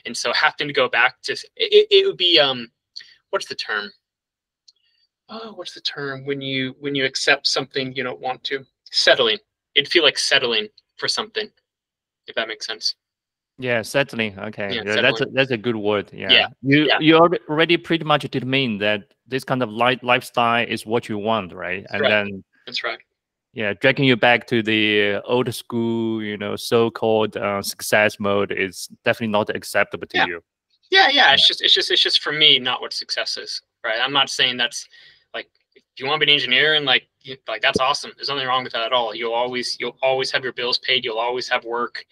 And so having to go back to it would be what's the term? Oh, what's the term when you accept something you don't want to? Settling. It'd feel like settling for something, if that makes sense. Yeah, settling. Okay, Yeah, settling. That's a good word. Yeah. You already pretty much determined that this kind of lifestyle is what you want, right? That's right. That's right. Yeah, dragging you back to the old school, so-called success mode is definitely not acceptable to you. Yeah. It's just for me, not what success is, right? I'm not saying that's like if you want to be an engineer and like that's awesome. There's nothing wrong with that at all. You'll always have your bills paid. You'll always have work.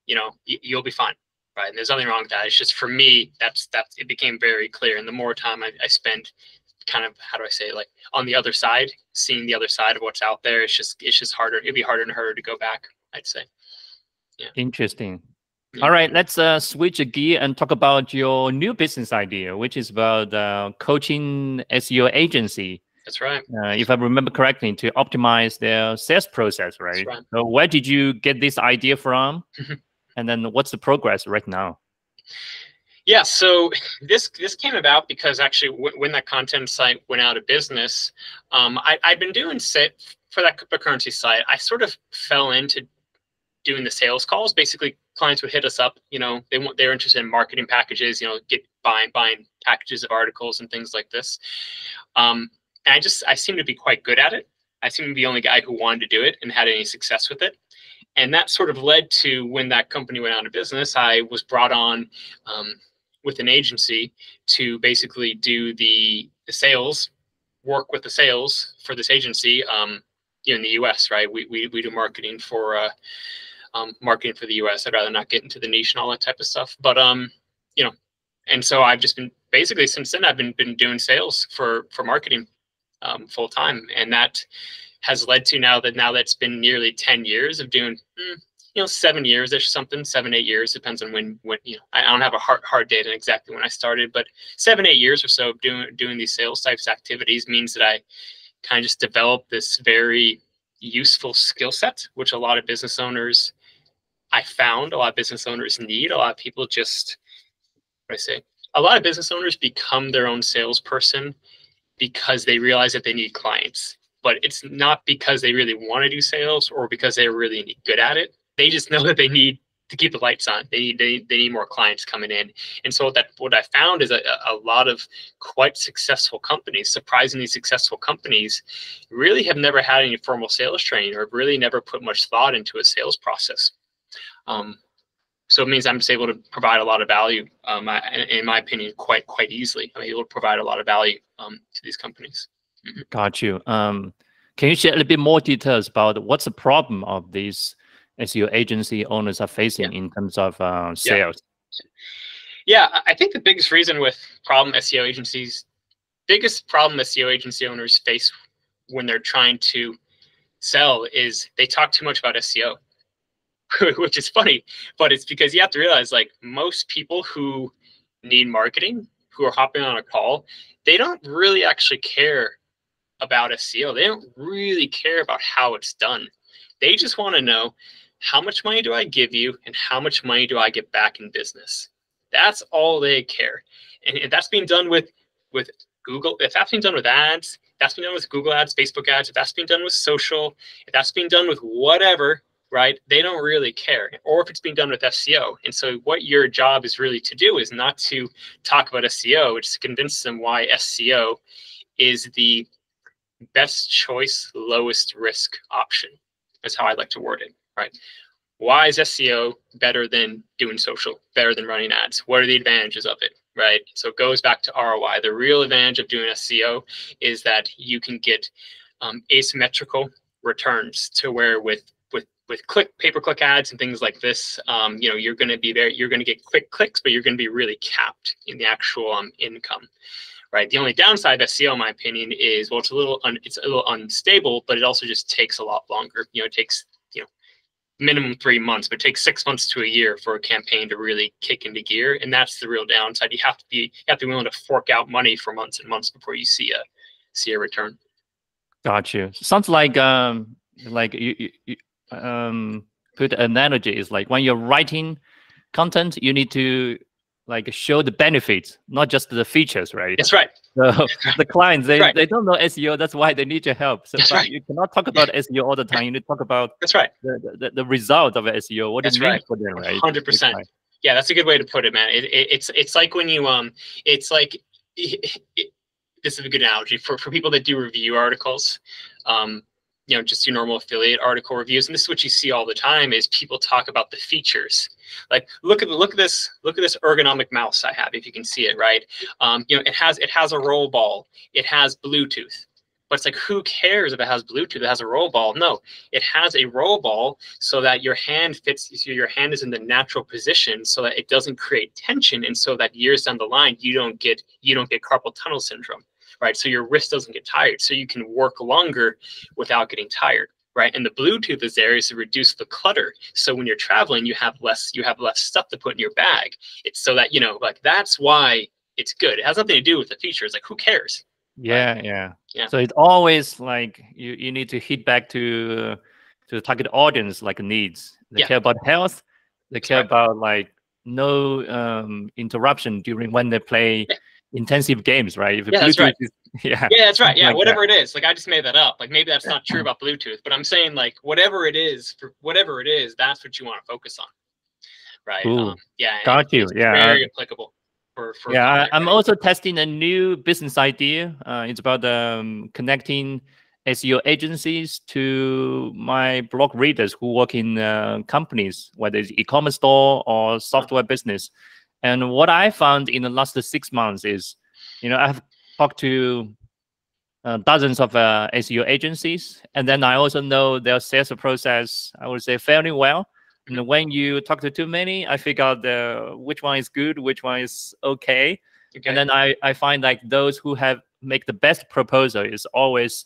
You'll be fine, right? And there's nothing wrong with that. It's just for me, that's it became very clear. And the more time I spend kind of, how do I say it, like on the other side, seeing the other side of what's out there, it's just harder. It'd be harder and harder to go back, I'd say. Yeah. Interesting. Yeah. All right, let's switch a gear and talk about your new business idea, which is about coaching SEO agency. That's right. If I remember correctly, to optimize their sales process, right? That's right. So where did you get this idea from? And then what's the progress right now? Yeah, so this came about because actually when that content site went out of business, I'd been doing for that cryptocurrency site. I sort of fell into doing the sales calls. Basically, clients would hit us up. They're interested in marketing packages. Buying packages of articles and things like this. And I seem to be quite good at it. I seem to be the only guy who wanted to do it and had any success with it. And that sort of led to when that company went out of business, I was brought on with an agency to basically do the sales, work with the sales for this agency in the US, right? We do marketing for the US. I'd rather not get into the niche and all that type of stuff. But and so I've just been basically since then I've been doing sales for marketing full time, and that has led to now that it's been nearly 10 years of doing 7 years or something, 7, 8 years, depends on when I don't have a hard date on exactly when I started, but 7, 8 years or so of doing these sales types activities means that I kind of just developed this very useful skill set, which a lot of business owners need. A lot of people a lot of business owners become their own salesperson because they realize that they need clients, but it's not because they really want to do sales or because they're really good at it. They just know that they need to keep the lights on. They need more clients coming in. And so what I found is a lot of quite successful companies, surprisingly successful companies, really have never had any formal sales training or really never put much thought into a sales process. So it means I'm just able to provide a lot of value, in my opinion, quite easily. I'm able to provide a lot of value to these companies. Mm-hmm. Got you. Can you share a little bit more details about what's the problem of these SEO agency owners are facing in terms of sales? Yeah, I think the biggest reason with biggest problem SEO agency owners face when they're trying to sell is they talk too much about SEO, which is funny, but it's because you have to realize, like, most people who need marketing, who are hopping on a call, they don't really actually care about SEO. They don't really care about how it's done. They just want to know, how much money do I give you and how much money do I get back in business? That's all they care. And if that's being done with Google, if that's being done with ads, that's being done with Google ads, Facebook ads, if that's being done with social, if that's being done with whatever, right? They don't really care, or if it's being done with SEO. And so what your job is really to do is not to talk about SEO, it's to convince them why SEO is the best choice, lowest risk option. That's how I like to word it, right? Why is SEO better than doing social, better than running ads? What are the advantages of it, right? So it goes back to ROI. The real advantage of doing SEO is that you can get asymmetrical returns, to where with pay-per-click ads and things like this, you're going to get quick clicks, but you're going to be really capped in the actual income, right? The only downside of SEO, in my opinion, is, well, it's a little unstable, but it also just takes a lot longer. It takes minimum 3 months, but it takes 6 months to a year for a campaign to really kick into gear, and that's the real downside. You have to be willing to fork out money for months and months before you see a return. Got you. Sounds like you put analogy is like when you're writing content, you need to show the benefits, not just the features, right? That's right. So the clients, they don't know SEO. That's why they need your help. So that's right. You cannot talk about SEO all the time. You need to talk about that's right. the result of SEO. What it means for them, right? 100%. Yeah, that's a good way to put it, man. It's like when you this is a good analogy for people that do review articles. Just your normal affiliate article reviews, and this is what you see all the time: is people talk about the features. Like, look at this ergonomic mouse I have, if you can see it, right? It has a roll ball, it has Bluetooth, but it's like, who cares if it has Bluetooth? It has a roll ball. No, it has a roll ball so that your hand fits. So your hand is in the natural position, so that it doesn't create tension, and so that years down the line you don't get carpal tunnel syndrome. Right, so your wrist doesn't get tired, so you can work longer without getting tired, right? And the Bluetooth is there to reduce the clutter. So when you're traveling, you have less stuff to put in your bag. It's so that that's why it's good. It has nothing to do with the features. Like, who cares? Yeah, right? Yeah. So it's always like you need to hit back to the target audience needs. They care about health. They care about no interruption during when they play. Intensive games, right? If that's right. That's right. Yeah, whatever it is. Like, I just made that up. Like, maybe that's not true about Bluetooth, but I'm saying, whatever it is, that's what you want to focus on, right? Got you. Very applicable for I'm also testing a new business idea. It's about connecting SEO agencies to my blog readers who work in companies, whether it's e-commerce store or software business. And what I found in the last 6 months is, I've talked to dozens of SEO agencies, and then I also know their sales process, I would say, fairly well. And when you talk to too many, I figure out which one is good, which one is okay. And then I find those who make the best proposal is always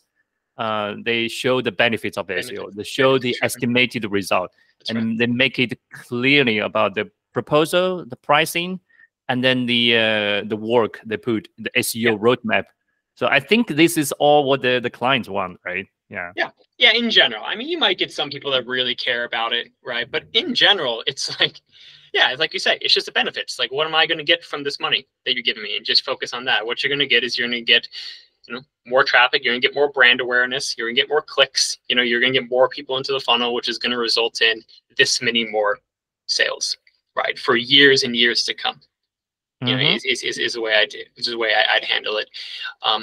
they show the benefits of SEO. They show the estimated result, and they make it clearly about the proposal, the pricing, and then the work they put, the SEO roadmap. So I think this is all what the clients want, right? Yeah. In general, I mean, you might get some people that really care about it, right? But in general, it's it's like you say, it's just the benefits. Like, what am I going to get from this money that you're giving me? And just focus on that. What you're going to get is you're going to get more traffic. You're going to get more brand awareness. You're going to get more clicks. You're going to get more people into the funnel, which is going to result in this many more sales. Right, for years and years to come, is the way I do. Which is the way I'd handle it. I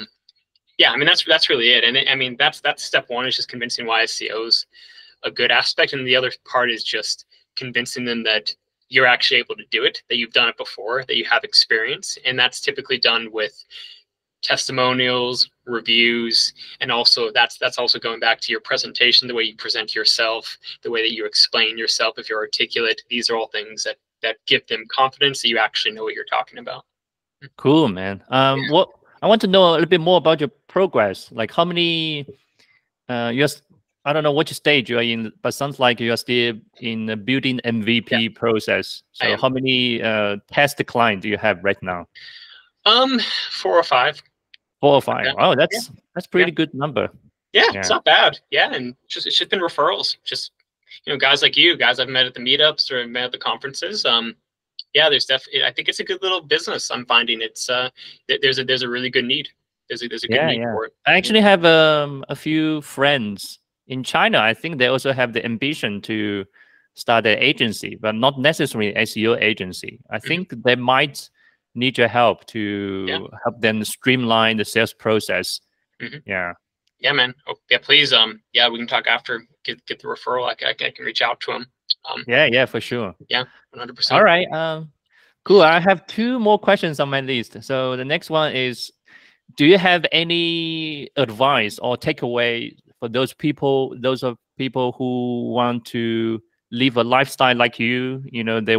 mean, that's really it. And I mean, that's step one, is just convincing why SEO is a good aspect, and the other part is just convincing them that you're actually able to do it, that you've done it before, that you have experience, and that's typically done with testimonials, reviews, and also that's also going back to your presentation, the way you present yourself, the way that you explain yourself, if you're articulate. These are all things that give them confidence that you actually know what you're talking about. Cool, man. What I want to know a little bit more about your progress. Like, how many I don't know which stage you are in, but sounds like you are still in the building MVP process. So how many test clients do you have right now? 4 or 5. 4 or 5. Wow, that's pretty good number. It's not bad. And it's just been referrals. Just guys like you, guys I've met at the meetups or met at the conferences. There's definitely. I think it's a good little business. I'm finding it's there's a really good need. There's a good need for it. I actually have a few friends in China, I think they also have the ambition to start an agency, but not necessarily SEO agency. I think they might need your help to help them streamline the sales process. Yeah. Yeah, man. Oh, yeah, please. Yeah, we can talk after. Get the referral. I can reach out to him. Yeah, for sure. Yeah, 100%. All right. Cool. I have 2 more questions on my list. So the next one is, do you have any advice or takeaway for those people who want to live a lifestyle like you? You know, they're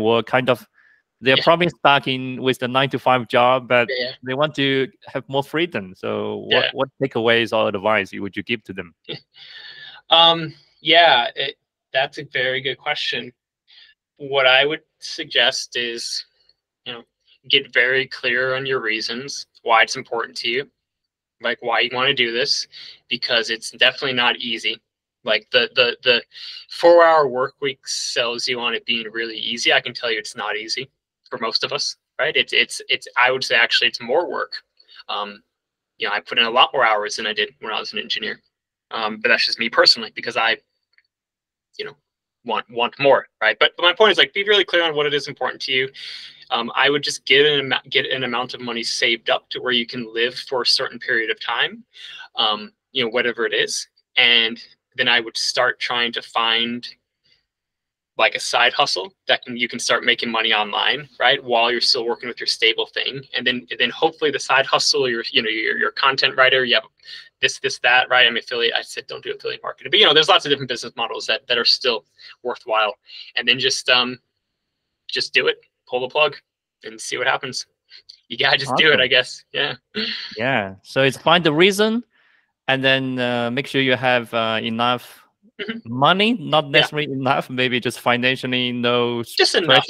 probably stuck with the 9-to-5 job, but they want to have more freedom. So what takeaways or advice would you give to them? Yeah, that's a very good question. What I would suggest is, get very clear on your reasons, why it's important to you, like why you want to do this, because it's definitely not easy. Like the 4-hour work week sells you on it being really easy. I can tell you it's not easy for most of us, right? It's I would say actually it's more work. I put in a lot more hours than I did when I was an engineer. But that's just me personally, because I, want more, right? But my point is, like, be really clear on what it is important to you. I would just get an amount of money saved up to where you can live for a certain period of time, whatever it is. And then I would start trying to find like a side hustle that you can start making money online, right, while you're still working with your stable thing. And then hopefully the side hustle, your content writer, you have this, that, right? I'm affiliate. I said don't do affiliate marketing, but there's lots of different business models that are still worthwhile. And then just do it, pull the plug, and see what happens. You gotta just do it, I guess. Yeah. Yeah. So it's find the reason, and then make sure you have enough money, not necessarily enough, maybe just financially, no just enough.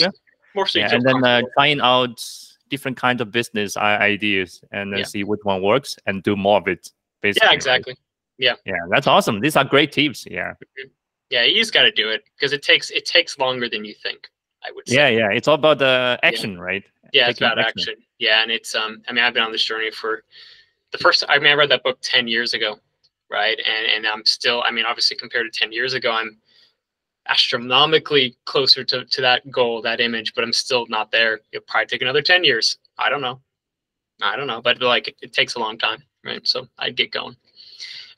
More so and then trying out different kinds of business ideas, and then see which one works and do more of it. Basically, yeah, exactly. Right? Yeah, that's awesome. These are great tips. Yeah. Yeah, you just got to do it, because it takes longer than you think, I would say. Yeah. It's all about the action, right? Yeah, it's about action. Yeah, and it's I've been on this journey for I read that book 10 years ago, right? And I'm still, obviously compared to 10 years ago, I'm astronomically closer to that goal, that image, but I'm still not there. It'll probably take another 10 years. I don't know, but like it takes a long time, right? So I'd get going.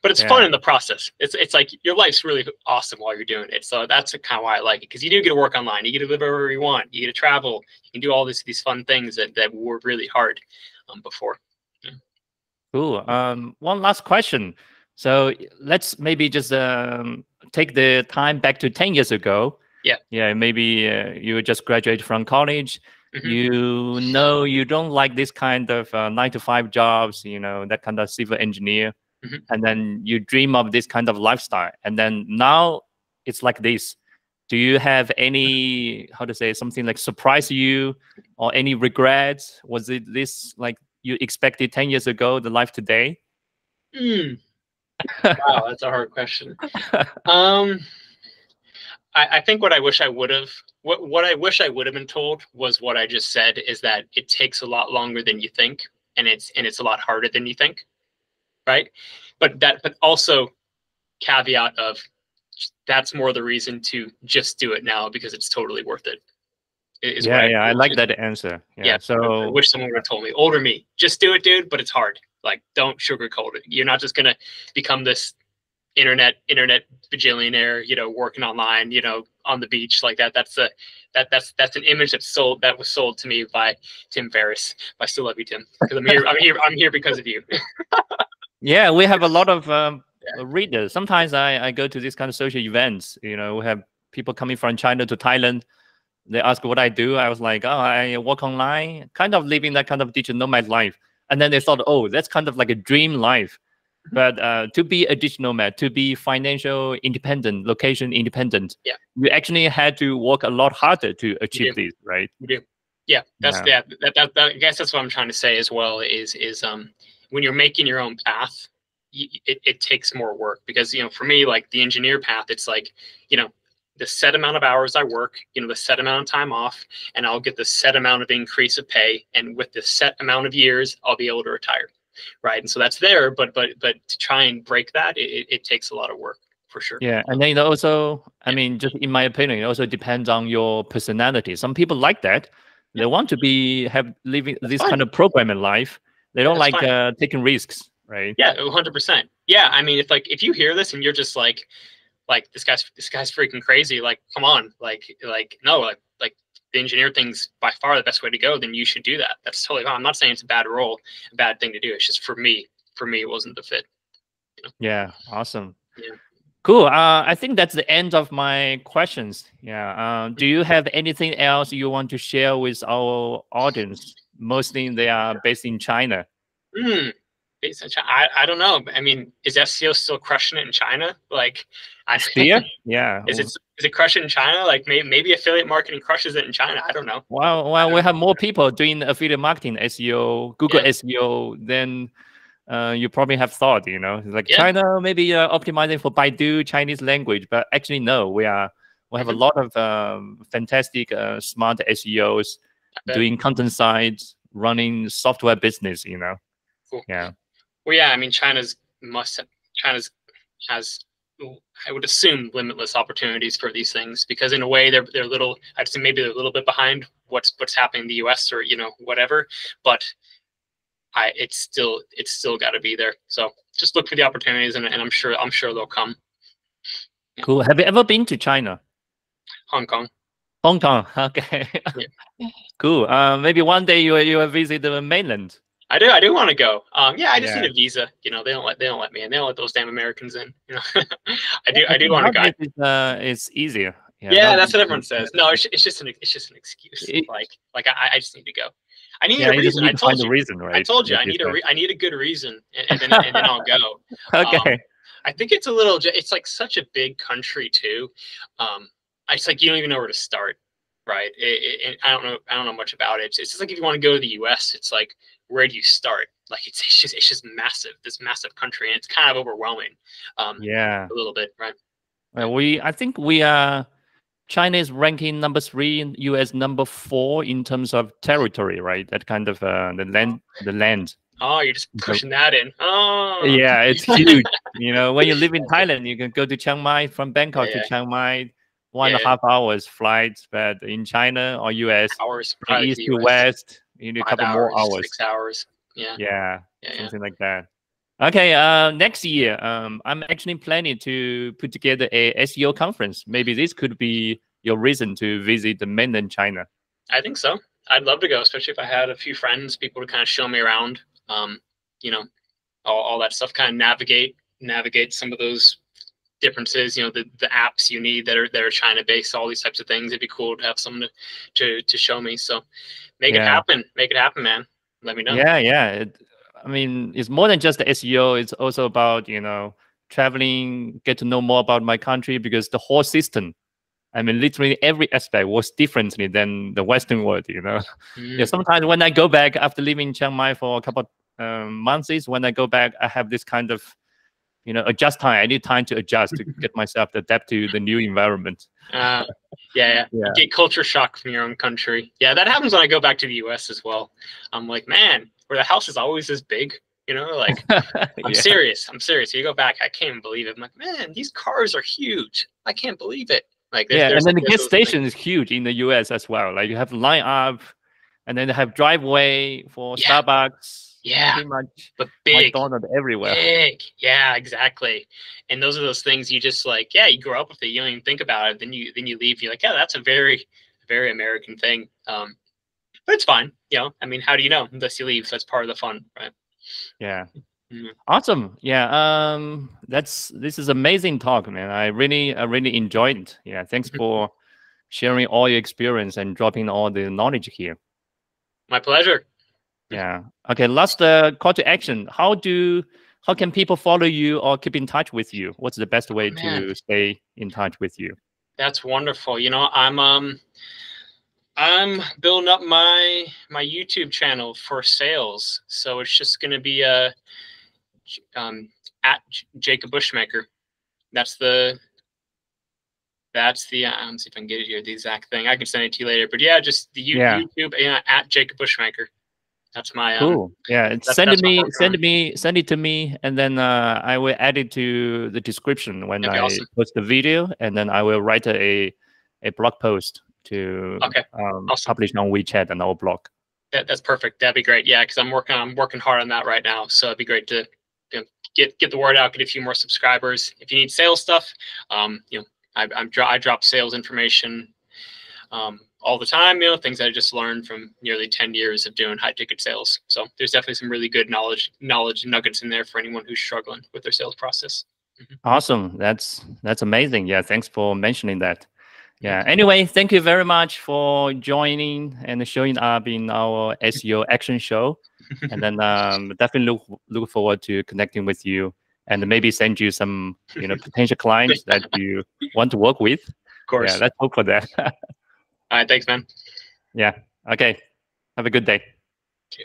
But it's fun in the process. It's like your life's really awesome while you're doing it. So that's kind of why I like it, because you do get to work online. You get to live wherever you want. You get to travel. You can do all these fun things that were really hard before. Yeah. Cool. One last question. So let's maybe just take the time back to 10 years ago. Yeah. Maybe you just graduated from college. You don't like this kind of 9-to-5 jobs, that kind of civil engineer. And then you dream of this kind of lifestyle. And then now it's like this. Do you have any, something like surprise you, or any regrets? Was it this like you expected 10 years ago, the life today? Wow, that's a hard question. I think what I wish I would have been told was what I just said, is that it takes a lot longer than you think, and it's a lot harder than you think, right? But also caveat of, that's more the reason to just do it now, because it's totally worth it. I like that answer. Yeah. So I wish someone would have told me, older me, just do it, dude, but it's hard. Like, don't sugarcoat it. You're not just gonna become this internet bajillionaire, working online, on the beach like that. That's an image that was sold to me by Tim Ferriss. I still love you, Tim, because I'm here because of you. Yeah, we have a lot of readers. Sometimes I go to these kind of social events. We have people coming from China to Thailand. They ask what I do. I was like, I work online, kind of living that kind of digital nomad life. And then they thought, that's kind of like a dream life. But to be a digital nomad, to be financial independent, location independent, you actually had to work a lot harder to achieve this, right? You do. Yeah, I guess that's what I'm trying to say as well. Is when you're making your own path, it takes more work, because for me, like the engineer path, it's like the set amount of hours I work, the set amount of time off, and I'll get the set amount of increase of pay, and with the set amount of years, I'll be able to retire, right? And so that's there, but to try and break that, it takes a lot of work for sure. Yeah, and then also, I mean, just in my opinion, it also depends on your personality. Some people like that. They want to living this kind of programming life. They don't like taking risks, right? Yeah, 100%. Yeah, I mean, if you hear this and you're just like this guy's freaking crazy, like, come on, no, like the engineer thing's by far the best way to go, then you should do that. That's totally fine. I'm not saying it's a bad role, a bad thing to do. It's just for me, it wasn't the fit. You know? Yeah, awesome. Yeah. Cool. I think that's the end of my questions. Yeah. Do you have anything else you want to share with our audience? Mostly they are based in China. I don't know. I mean, is SEO still crushing it in China? Like, yeah. Is it crushing in China? Like maybe affiliate marketing crushes it in China. I don't know. Well, we have more people doing affiliate marketing, SEO, Google SEO than you probably have thought. Like China maybe optimizing for Baidu Chinese language, but actually no, we have a lot of fantastic smart SEOs doing content sites, running software business. Cool. Yeah. Well, yeah. I mean, China's has, I would assume, limitless opportunities for these things, because in a way they're little. I'd say maybe they're a little bit behind what's happening in the US or whatever, but it's still got to be there. So just look for the opportunities, and I'm sure they'll come. Yeah. Cool. Have you ever been to China? Hong Kong. Hong Kong. Okay. Yeah. Cool. Maybe one day you will visit the mainland. I do want to go. Yeah, I just need a visa. They don't let me in. They don't let those damn Americans in. I do want to go. It's easier. Yeah, that's what everyone says. No, it's just an excuse. I just need to go. I need a reason. I told you. Reason, right? I told you. I need a good reason, and then I'll go. Okay. I think it's a little. It's like such a big country too. It's like you don't even know where to start, right? I don't know much about it. It's just like if you want to go to the U.S., it's like, where do you start? Like it's just massive. This massive country, and it's kind of overwhelming. A little bit, right? I think we are. China is ranking number 3, and US number 4 in terms of territory, right? That kind of the land. Oh, you're just pushing that in. Oh, yeah, it's huge. When you live in Thailand, you can go to Chiang Mai from Bangkok to Chiang Mai, 1.5 hours flight. But in China or US, hours, from east to west, you need a couple more hours. 6 hours. Yeah, something like that. Okay, next year, I'm actually planning to put together a SEO conference. Maybe this could be your reason to visit the mainland China. I think so. I'd love to go, especially if I had a few friends, people to kind of show me around. All that stuff, kind of navigate some of those differences. The apps you need that are China based, all these types of things. It'd be cool to have someone to show me. So make it happen. Make it happen, man. Let me know. Yeah. I mean, it's more than just the SEO. It's also about, traveling, get to know more about my country, because the whole system, I mean, literally every aspect works differently than the Western world, Yeah, sometimes when I go back after living in Chiang Mai for a couple months, when I go back, I have this kind of, adjust time. I need time to adjust to get myself to adapt to the new environment. Yeah. You get culture shock from your own country. Yeah, that happens when I go back to the US as well. I'm like, man, where the house is always this big, I'm serious. You go back, I can't even believe it. I'm like, man, these cars are huge. I can't believe it. Like, and then the gas station is huge in the US as well. Like you have to line up, and then they have driveway for Starbucks. Yeah, pretty much, but big, McDonald's everywhere. Big, yeah, exactly. And those are those things you just you grow up with it. You don't even think about it. Then you leave. You're like, yeah, that's a very, very American thing. But it's fine. I mean, how do you know unless you leave? So that's part of the fun, right? Yeah. Awesome. Yeah. This is amazing talk, man. I really enjoyed it. Yeah. Thanks for sharing all your experience and dropping all the knowledge here. My pleasure. Yeah. Okay. Last call to action. How can people follow you or keep in touch with you? What's the best way to stay in touch with you? That's wonderful. I'm building up my YouTube channel for sales, so it's just going to be at Jacob Bushmaker. That's the let's see if I can get it here, the exact thing. I can send it to you later. But yeah, just the YouTube at Jacob Bushmaker. That's my cool. Yeah, send that's my send it to me, and then I will add it to the description when That'd be I awesome. post the video, and then I will write a blog post to Awesome. publish on WeChat and our blog. That's perfect. That'd be great. Yeah, because I'm working hard on that right now. So it'd be great to get the word out, get a few more subscribers. If you need sales stuff, I drop sales information all the time. Things I just learned from nearly 10 years of doing high ticket sales. So there's definitely some really good knowledge nuggets in there for anyone who's struggling with their sales process. Awesome. That's amazing. Yeah, thanks for mentioning that. Yeah. Anyway, thank you very much for joining and showing up in our SEO action show. And then definitely look forward to connecting with you and maybe send you some potential clients that you want to work with. Of course. Yeah, let's hope for that. All right. Thanks, man. Yeah. Okay. Have a good day. Okay.